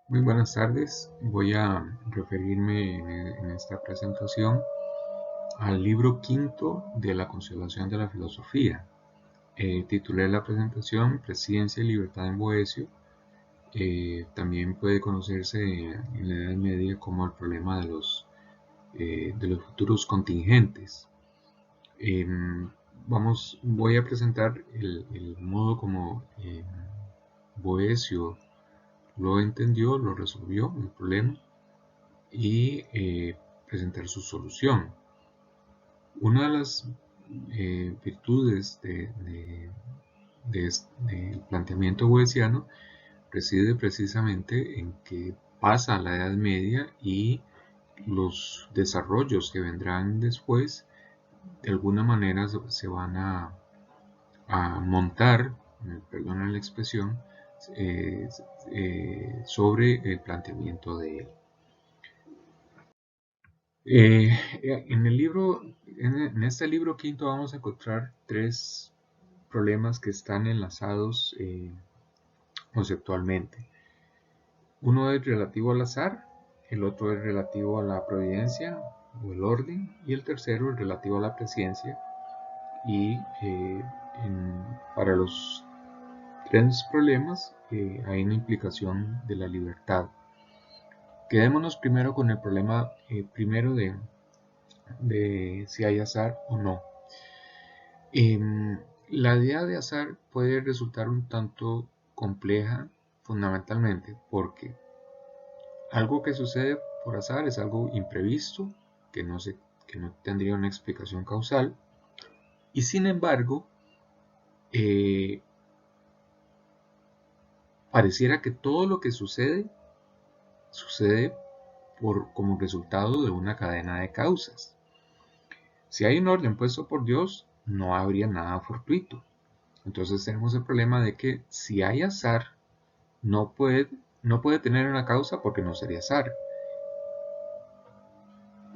Muy buenas tardes. Voy a referirme en esta presentación al libro quinto de la Consolación de la Filosofía. Titulé la presentación Presidencia y Libertad en Boecio. También puede conocerse en la Edad Media como el problema de los futuros contingentes. Voy a presentar el modo como Boecio lo entendió, lo resolvió el problema y presentar su solución. Una de las virtudes del planteamiento boeciano reside precisamente en que pasa a la Edad Media y los desarrollos que vendrán después de alguna manera se van a montar, perdona la expresión, eh, sobre el planteamiento de él. Eh, en este libro quinto vamos a encontrar tres problemas que están enlazados conceptualmente. Uno es relativo al azar, el otro es relativo a la providencia o el orden, y el tercero es relativo a la presciencia. Y para los tres problemas hay una implicación de la libertad. Quedémonos primero con el problema primero de si hay azar o no. La idea de azar puede resultar un tanto compleja fundamentalmente porque algo que sucede por azar es algo imprevisto, que no tendría una explicación causal, y sin embargo, eh, pareciera que todo lo que sucede como resultado de una cadena de causas. Si hay un orden puesto por Dios, no habría nada fortuito. Entonces tenemos el problema de que si hay azar, no puede, no puede tener una causa porque no sería azar.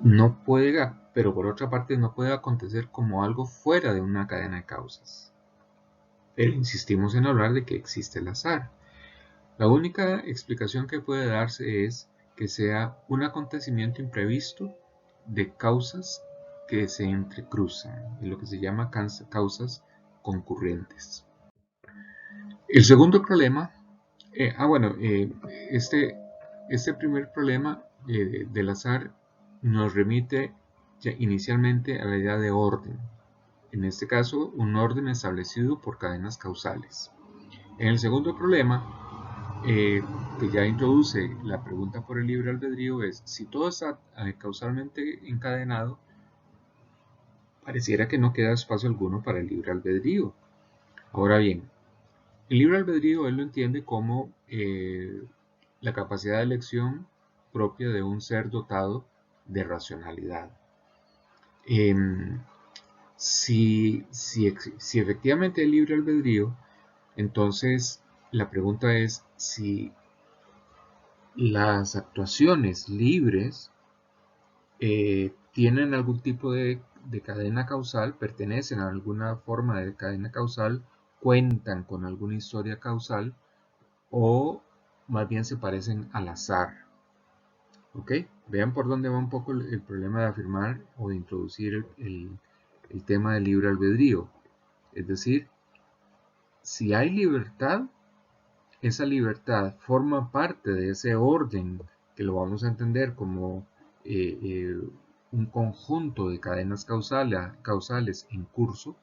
No puede, pero por otra parte no puede acontecer como algo fuera de una cadena de causas. Pero insistimos en hablar de que existe el azar. La única explicación que puede darse es que sea un acontecimiento imprevisto de causas que se entrecruzan, en lo que se llama causas concurrentes. El segundo problema, bueno, este primer problema del azar nos remite ya inicialmente a la idea de orden. En este caso, un orden establecido por cadenas causales. En el segundo problema, que ya introduce la pregunta por el libre albedrío, es si todo está causalmente encadenado, pareciera que no queda espacio alguno para el libre albedrío. Ahora bien, el libre albedrío él lo entiende como la capacidad de elección propia de un ser dotado de racionalidad. Si efectivamente hay libre albedrío, entonces la pregunta es si las actuaciones libres tienen algún tipo de cadena causal, pertenecen a alguna forma de cadena causal, cuentan con alguna historia causal o más bien se parecen al azar. ¿Ok? Vean por dónde va un poco el problema de afirmar o de introducir el tema del libre albedrío. Es decir, si hay libertad, esa libertad forma parte de ese orden que lo vamos a entender como eh, eh, un conjunto de cadenas causales en curso.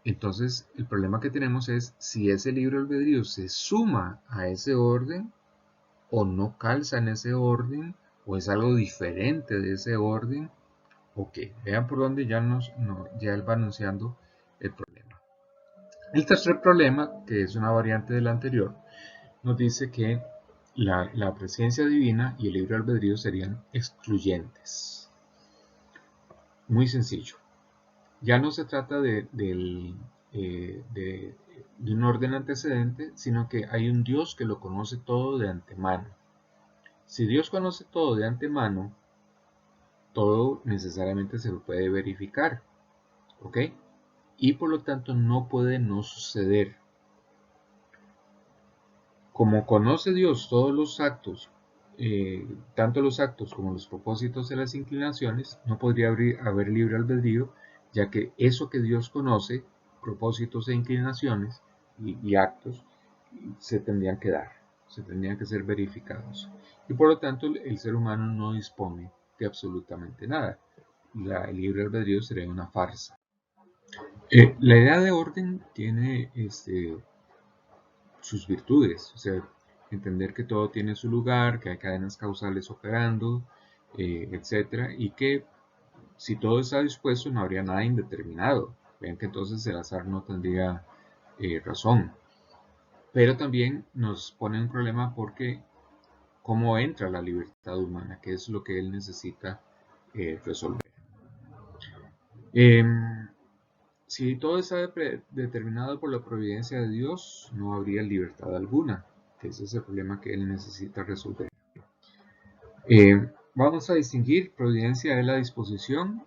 Entonces el problema que tenemos es si ese libre albedrío se suma a ese orden o no calza en ese orden o es algo diferente de ese orden. Ok, vean por dónde ya él va anunciando el problema. El tercer problema, que es una variante del anterior, nos dice que la presencia divina y el libre albedrío serían excluyentes. Muy sencillo. Ya no se trata de un orden antecedente, sino que hay un Dios que lo conoce todo de antemano. Si Dios conoce todo de antemano, todo necesariamente se lo puede verificar, ¿ok? Y por lo tanto no puede no suceder. Como conoce Dios todos los actos, tanto los actos como los propósitos y las inclinaciones, no podría haber libre albedrío, ya que eso que Dios conoce, propósitos e inclinaciones y actos, se tendrían que dar, se tendrían que ser verificados. Y por lo tanto el ser humano no dispone de absolutamente nada. El libre albedrío sería una farsa. La idea de orden tiene sus virtudes, o sea, entender que todo tiene su lugar, que hay cadenas causales operando, etcétera, y que si todo está dispuesto no habría nada indeterminado. Vean que entonces el azar no tendría razón. Pero también nos pone un problema porque cómo entra la libertad humana, que es lo que él necesita resolver. Si todo está determinado por la providencia de Dios, no habría libertad alguna, que ese es el problema que él necesita resolver. Vamos a distinguir: providencia es la disposición,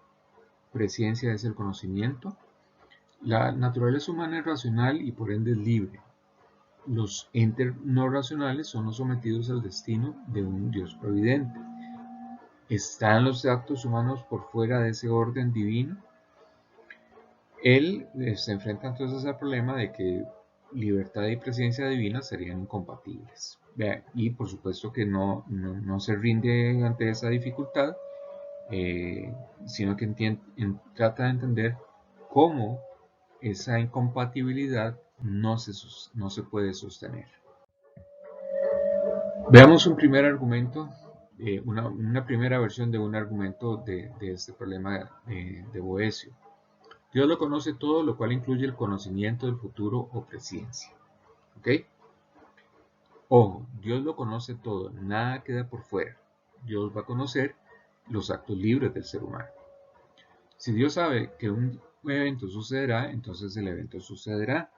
presciencia es el conocimiento. La naturaleza humana es racional y por ende es libre. Los entes no racionales son los sometidos al destino de un Dios providente. ¿Están los actos humanos por fuera de ese orden divino? Él se enfrenta entonces al problema de que libertad y presencia divina serían incompatibles. Y por supuesto que no se rinde ante esa dificultad, sino que trata de entender cómo esa incompatibilidad no se puede sostener. Veamos un primer argumento, una primera versión de un argumento de este problema de Boecio. Dios lo conoce todo, lo cual incluye el conocimiento del futuro o presciencia. ¿Ok? Ojo, Dios lo conoce todo, nada queda por fuera. Dios va a conocer los actos libres del ser humano. Si Dios sabe que un evento sucederá, entonces el evento sucederá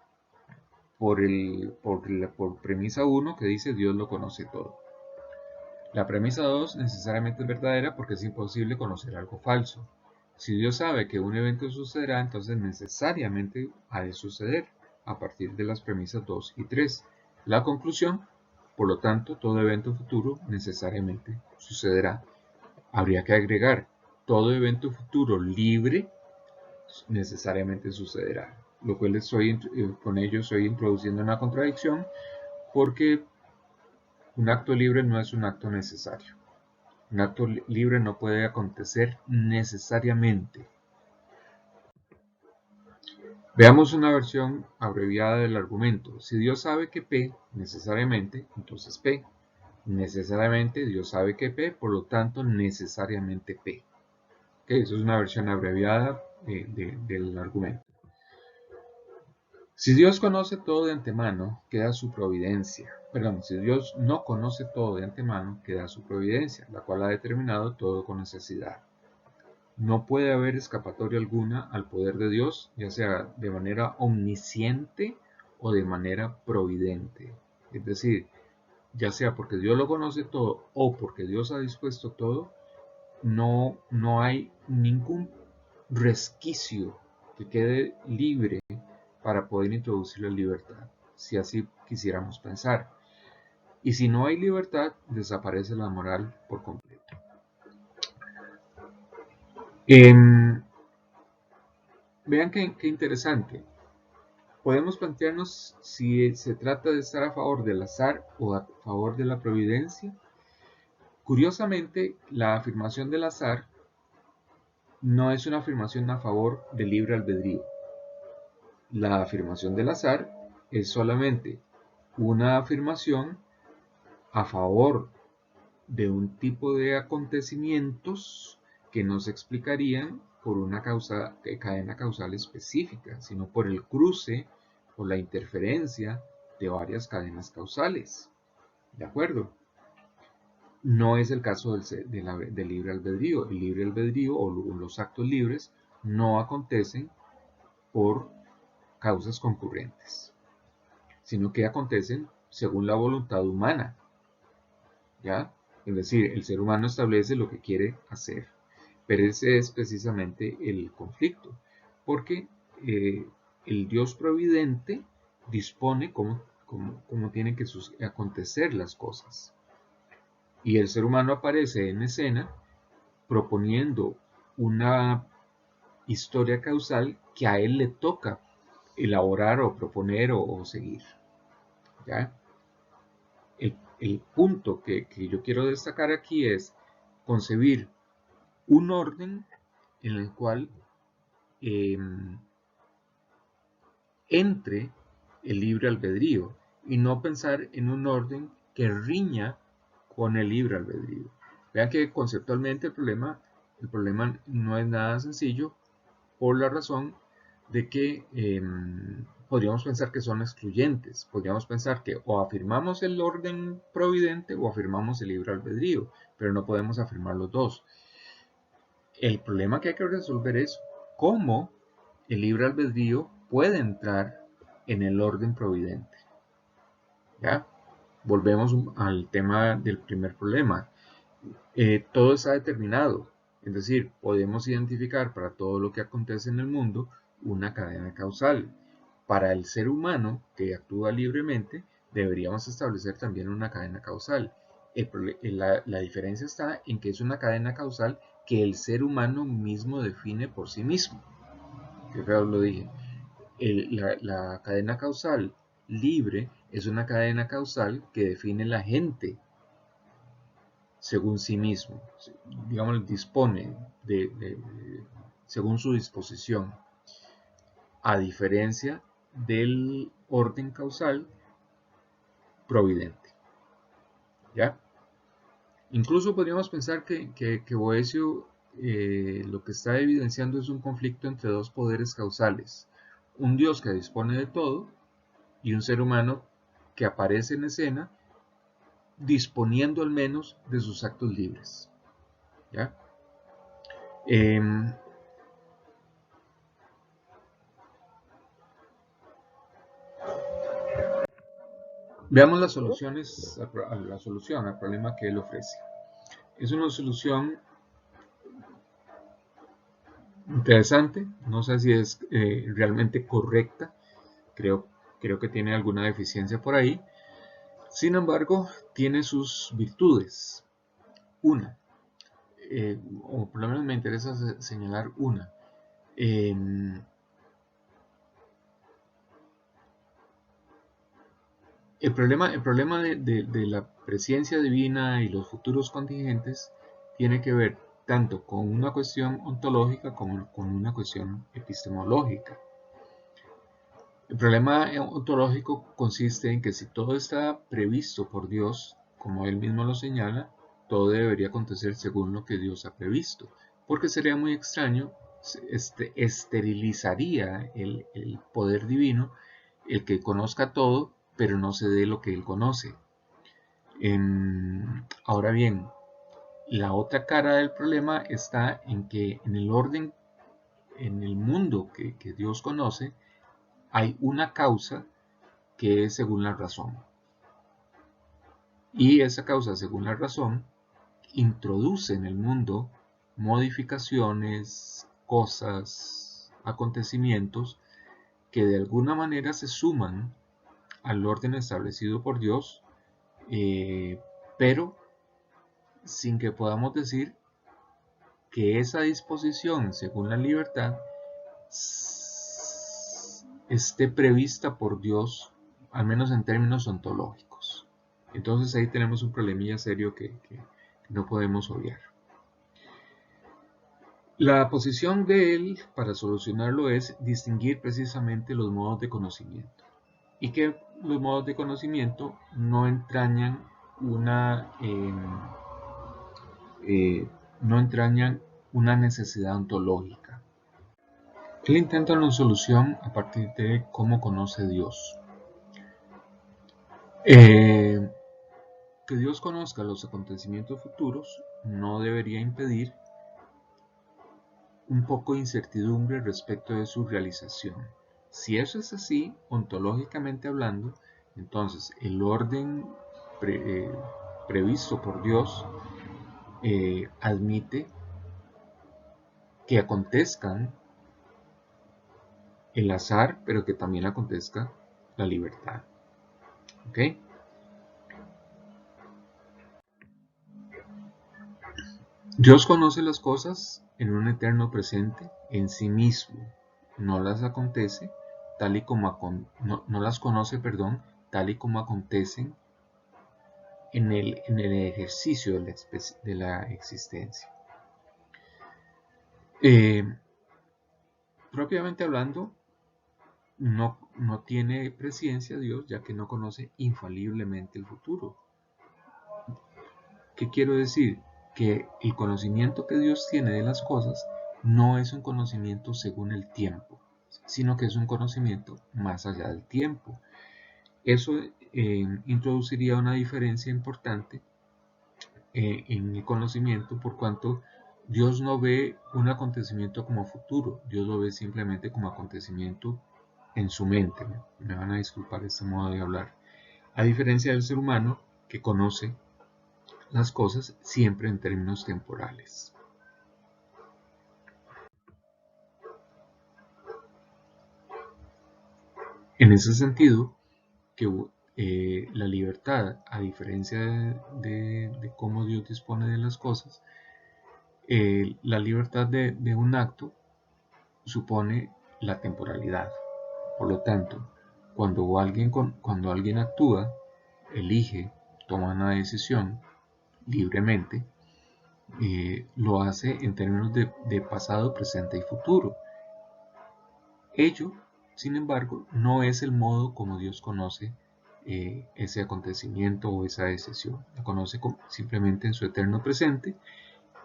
por premisa 1 que dice Dios lo conoce todo. La premisa 2 necesariamente es verdadera porque es imposible conocer algo falso. Si Dios sabe que un evento sucederá, entonces necesariamente ha de suceder a partir de las premisas 2 y 3. La conclusión, por lo tanto, todo evento futuro necesariamente sucederá. Habría que agregar, todo evento futuro libre necesariamente sucederá. Lo cual con ello estoy introduciendo una contradicción porque un acto libre no es un acto necesario. Un acto libre no puede acontecer necesariamente. Veamos una versión abreviada del argumento. Si Dios sabe que P, necesariamente, entonces P. Necesariamente Dios sabe que P, por lo tanto, necesariamente P. Okay, eso es una versión abreviada del argumento. Si Dios conoce todo de antemano, queda su providencia. Perdón, si Dios no conoce todo de antemano, queda su providencia, la cual ha determinado todo con necesidad. No puede haber escapatoria alguna al poder de Dios, ya sea de manera omnisciente o de manera providente. Es decir, ya sea porque Dios lo conoce todo o porque Dios ha dispuesto todo, no hay ningún resquicio que quede libre para poder introducir la libertad, si así quisiéramos pensar. Y si no hay libertad, desaparece la moral por completo. Vean qué interesante. Podemos plantearnos si se trata de estar a favor del azar o a favor de la providencia. Curiosamente, la afirmación del azar no es una afirmación a favor del libre albedrío. La afirmación del azar es solamente una afirmación a favor de un tipo de acontecimientos que no se explicarían por una cadena causal específica, sino por el cruce o la interferencia de varias cadenas causales. ¿De acuerdo? No es el caso del libre albedrío. El libre albedrío o los actos libres no acontecen por causas concurrentes, sino que acontecen según la voluntad humana. ¿Ya? Es decir, el ser humano establece lo que quiere hacer. Pero ese es precisamente el conflicto, porque el Dios providente dispone cómo cómo tienen que acontecer las cosas. Y el ser humano aparece en escena proponiendo una historia causal que a él le toca elaborar o proponer o seguir. ¿Ya? El punto que yo quiero destacar aquí es concebir un orden en el cual entre el libre albedrío y no pensar en un orden que riña con el libre albedrío. Vean que conceptualmente el problema no es nada sencillo por la razón de que podríamos pensar que son excluyentes. Podríamos pensar que o afirmamos el orden providente o afirmamos el libre albedrío, pero no podemos afirmar los dos. El problema que hay que resolver es cómo el libre albedrío puede entrar en el orden providente. ¿Ya? Volvemos al tema del primer problema. Todo está determinado, es decir, podemos identificar para todo lo que acontece en el mundo una cadena causal. Para el ser humano que actúa libremente, deberíamos establecer también una cadena causal. La diferencia está en que es una cadena causal que el ser humano mismo define por sí mismo. Que feo lo dije. La cadena causal libre es una cadena causal que define la gente según sí mismo, digamos, dispone según su disposición, a diferencia del orden causal providente. ¿Ya? Incluso podríamos pensar que Boecio lo que está evidenciando es un conflicto entre dos poderes causales, un Dios que dispone de todo y un ser humano que aparece en escena disponiendo al menos de sus actos libres. ¿Ya? Veamos las soluciones la solución al problema que él ofrece. Es una solución interesante, no sé si es realmente correcta, creo que tiene alguna deficiencia por ahí. Sin embargo, tiene sus virtudes. Una, o por lo menos me interesa señalar una. El problema de la presencia divina y los futuros contingentes tiene que ver tanto con una cuestión ontológica como con una cuestión epistemológica. El problema ontológico consiste en que si todo está previsto por Dios, como él mismo lo señala, todo debería acontecer según lo que Dios ha previsto, porque sería muy extraño, esterilizaría el poder divino, el que conozca todo, pero no se dé lo que él conoce. Ahora bien, la otra cara del problema está en que en el orden, en el mundo que Dios conoce, hay una causa que es según la razón. Y esa causa según la razón introduce en el mundo modificaciones, cosas, acontecimientos que de alguna manera se suman al orden establecido por Dios, pero sin que podamos decir que esa disposición según la libertad esté prevista por Dios, al menos en términos ontológicos. Entonces ahí tenemos un problemilla serio que no podemos obviar. La posición de él para solucionarlo es distinguir precisamente los modos de conocimiento y que los modos de conocimiento no entrañan una necesidad ontológica. Él intenta una solución a partir de cómo conoce Dios. Que Dios conozca los acontecimientos futuros no debería impedir un poco de incertidumbre respecto de su realización. Si eso es así, ontológicamente hablando, entonces el orden previsto por Dios admite que acontezcan el azar, pero que también acontezca la libertad. ¿Ok? Dios conoce las cosas en un eterno presente en sí mismo. No las acontece tal y como no las conoce, perdón, tal y como acontecen en el ejercicio de la existencia. Propiamente hablando, no tiene presciencia Dios, ya que no conoce infaliblemente el futuro. ¿Qué quiero decir? Que el conocimiento que Dios tiene de las cosas no es un conocimiento según el tiempo, sino que es un conocimiento más allá del tiempo. Eso introduciría una diferencia importante en el conocimiento, por cuanto Dios no ve un acontecimiento como futuro, Dios lo ve simplemente como acontecimiento en su mente. Me van a disculpar este modo de hablar. A diferencia del ser humano, que conoce las cosas siempre en términos temporales. En ese sentido, que la libertad, a diferencia de cómo Dios dispone de las cosas, la libertad de un acto supone la temporalidad. Por lo tanto, cuando alguien actúa, elige, toma una decisión libremente, lo hace en términos de pasado, presente y futuro. Ello, sin embargo, no es el modo como Dios conoce ese acontecimiento o esa decisión. Lo conoce simplemente en su eterno presente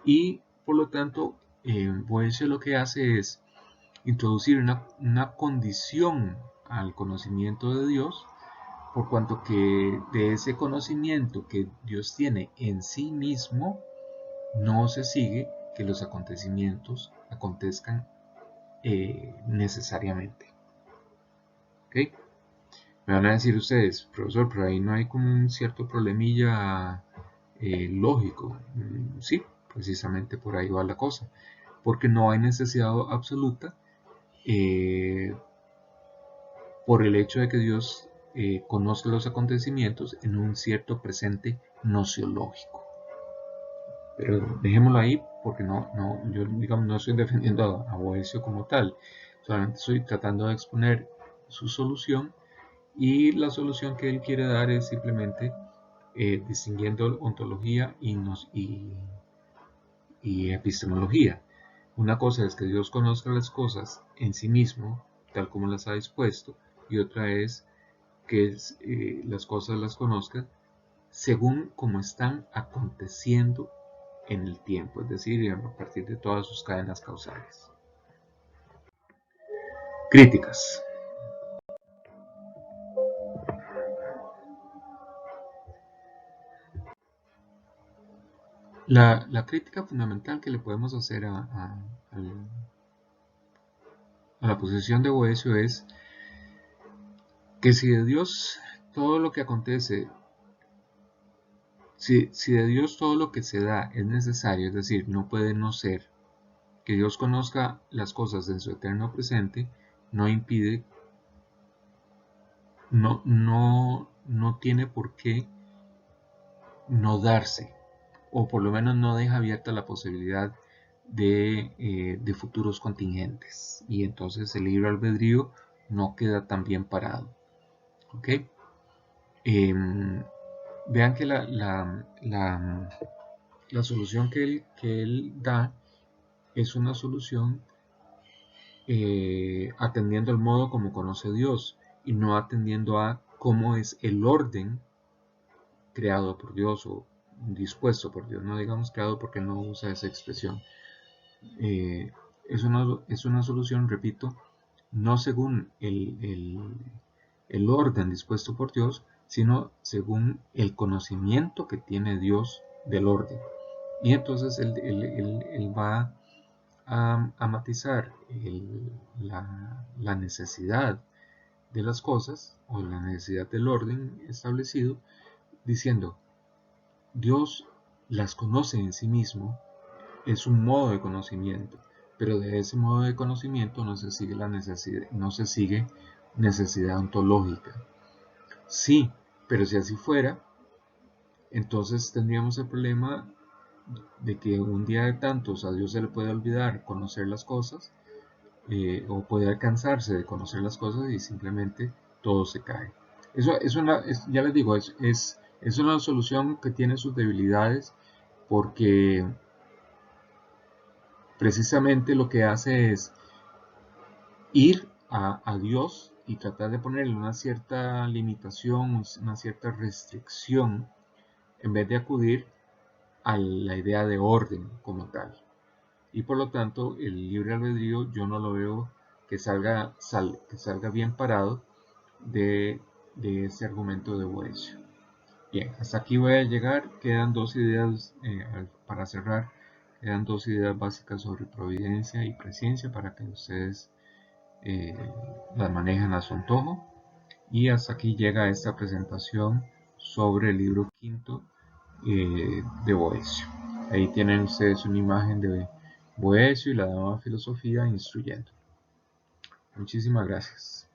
y, por lo tanto, Boecio lo que hace es introducir una condición al conocimiento de Dios, por cuanto que de ese conocimiento que Dios tiene en sí mismo, no se sigue que los acontecimientos acontezcan necesariamente. ¿Okay? Me van a decir ustedes, profesor, pero ahí no hay como un cierto problemilla lógico. Sí, precisamente por ahí va la cosa. Porque no hay necesidad absoluta por el hecho de que Dios conozca los acontecimientos en un cierto presente nociológico. Pero dejémoslo ahí porque yo digamos no estoy defendiendo a Boecio como tal, solamente estoy tratando de exponer su solución, y la solución que él quiere dar es simplemente distinguiendo ontología y epistemología. Una cosa es que Dios conozca las cosas en sí mismo, tal como las ha dispuesto, y otra es que las cosas las conozca según como están aconteciendo en el tiempo, es decir, a partir de todas sus cadenas causales. Críticas. La crítica fundamental que le podemos hacer a la posición de Boecio es que si de Dios todo lo que acontece, si de Dios todo lo que se da es necesario, es decir, no puede no ser, que Dios conozca las cosas en su eterno presente, no impide, no tiene por qué no darse, o por lo menos no deja abierta la posibilidad de futuros contingentes, y entonces el libre albedrío no queda tan bien parado. ¿Ok? Vean que la solución que él da es una solución atendiendo al modo como conoce Dios y no atendiendo a cómo es el orden creado por Dios o dispuesto por Dios. No digamos creado porque no usa esa expresión. Es una solución, repito, no según el orden dispuesto por Dios, sino según el conocimiento que tiene Dios del orden. Y entonces él va a matizar la necesidad de las cosas o la necesidad del orden establecido, diciendo, Dios las conoce en sí mismo, es un modo de conocimiento, pero de ese modo de conocimiento no se sigue necesidad ontológica. Sí, Pero si así fuera, entonces tendríamos el problema de que un día de tantos a Dios se le puede olvidar conocer las cosas, o puede alcanzarse de conocer las cosas y simplemente todo se cae. Eso ya les digo, es una solución que tiene sus debilidades, porque precisamente lo que hace es ir a Dios y tratar de ponerle una cierta limitación, una cierta restricción, en vez de acudir a la idea de orden como tal. Y por lo tanto, el libre albedrío yo no lo veo que salga bien parado de ese argumento de Boecio. Bien, hasta aquí voy a llegar. Quedan dos ideas para cerrar. Quedan dos ideas básicas sobre providencia y presciencia para que ustedes las manejen a su antojo. Y hasta aquí llega esta presentación sobre el libro quinto de Boecio. Ahí tienen ustedes una imagen de Boecio y la Dama Filosofía instruyendo. Muchísimas gracias.